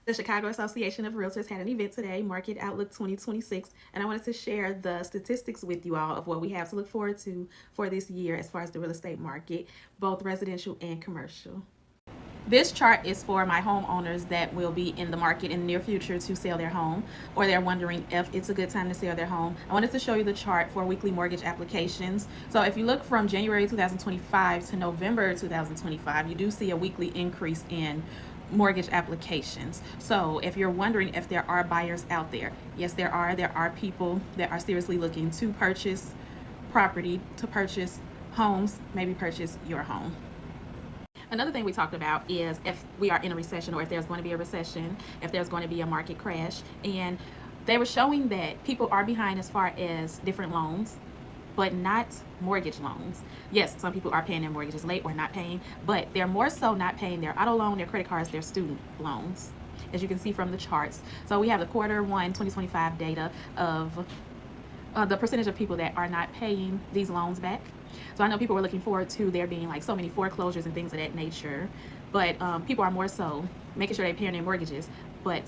The Chicago Association of Realtors had an event today, Market Outlook 2026, and I wanted to share the statistics with you all of what we have to look forward to for this year as far as the real estate market, both residential and commercial. This chart is for my homeowners that will be in the market in the near future to sell their home, or they're wondering if it's a good time to sell their home. I wanted to show you the chart for weekly mortgage applications. So if you look from January 2025 to November 2025, you do see a weekly increase in mortgage applications. So if you're wondering if there are buyers out there, yes, there are. There are people that are seriously looking to purchase property, to purchase homes, maybe purchase your home. Another thing we talked about is if we are in a recession, or if there's going to be a recession, if there's going to be a market crash. And they were showing that people are behind as far as different loans, but not mortgage loans. Yes, some people are paying their mortgages late or not paying, but they're more so not paying their auto loan, their credit cards, their student loans, as you can see from the charts. So we have the Q1 2025 data of the percentage of people that are not paying these loans back. So I know people were looking forward to there being like so many foreclosures and things of that nature, but people are more so making sure they're paying their mortgages, but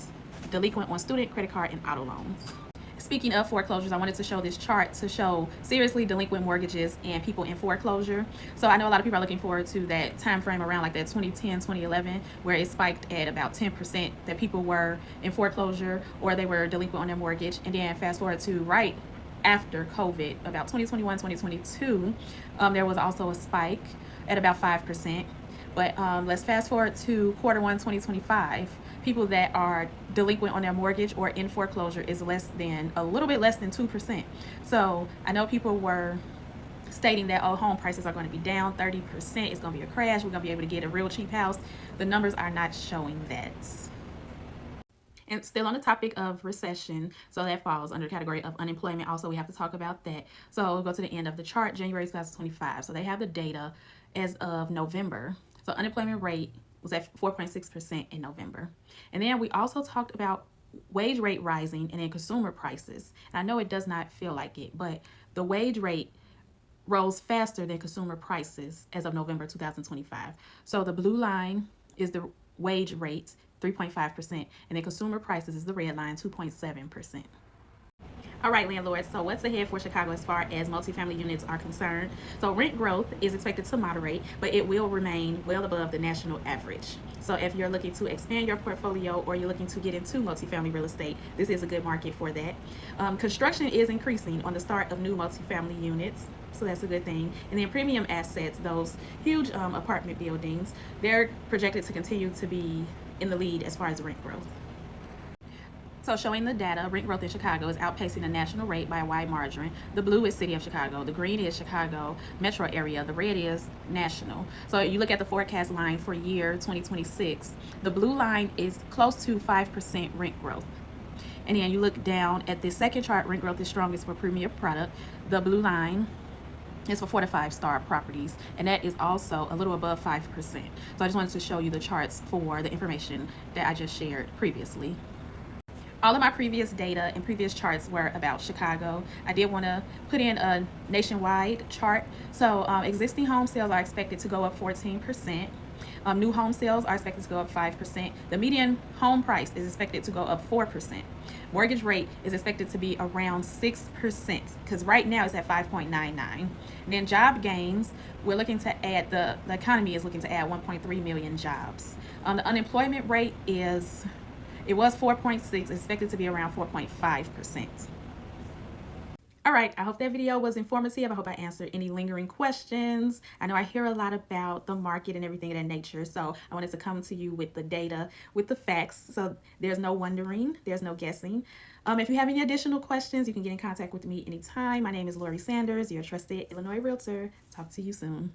delinquent on student, credit card, and auto loans. Speaking of foreclosures, I wanted to show this chart to show seriously delinquent mortgages and people in foreclosure. So I know a lot of people are looking forward to that time frame around like that 2010, 2011, where it spiked at about 10% that people were in foreclosure or they were delinquent on their mortgage. And then fast forward to right after COVID, about 2021, 2022, there was also a spike at about 5%. But let's fast forward to Q1 2025. People that are delinquent on their mortgage or in foreclosure is a little bit less than 2%. So I know people were stating that, oh, home prices are going to be down 30%. It's going to be a crash. We're going to be able to get a real cheap house. The numbers are not showing that. And still on the topic of recession, so that falls under the category of unemployment. Also, we have to talk about that. So we'll go to the end of the chart, January 2025. So they have the data as of November. So unemployment rate was at 4.6% in November. And then we also talked about wage rate rising and then consumer prices. And I know it does not feel like it, but the wage rate rose faster than consumer prices as of November 2025. So the blue line is the wage rate, 3.5%, and then consumer prices is the red line, 2.7%. All right, landlords, so what's ahead for Chicago as far as multifamily units are concerned? So rent growth is expected to moderate, but it will remain well above the national average. So if you're looking to expand your portfolio or you're looking to get into multifamily real estate, this is a good market for that. Construction is increasing on the start of new multifamily units, so that's a good thing. And then premium assets, those huge apartment buildings, they're projected to continue to be in the lead as far as rent growth. So showing the data, rent growth in Chicago is outpacing the national rate by a wide margin. The blue is City of Chicago, the green is Chicago metro area, the red is national. So you look at the forecast line for year 2026, the blue line is close to 5% rent growth. And then you look down at the second chart, rent growth is strongest for premier product. The blue line is for 4 to 5 star properties, and that is also a little above 5%. So I just wanted to show you the charts for the information that I just shared previously. All of my previous data and previous charts were about Chicago. I did want to put in a nationwide chart. So existing home sales are expected to go up 14%. New home sales are expected to go up 5%. The median home price is expected to go up 4%. Mortgage rate is expected to be around 6%, because right now it's at 5.99. And then job gains, we're looking to add, the economy is looking to add 1.3 million jobs. The unemployment rate it was 4.6, expected to be around 4.5%. All right, I hope that video was informative. I hope I answered any lingering questions. I know I hear a lot about the market and everything of that nature, so I wanted to come to you with the data, with the facts, so there's no wondering, there's no guessing. If you have any additional questions, you can get in contact with me anytime. My name is Lori Sanders, your trusted Illinois realtor. Talk to you soon.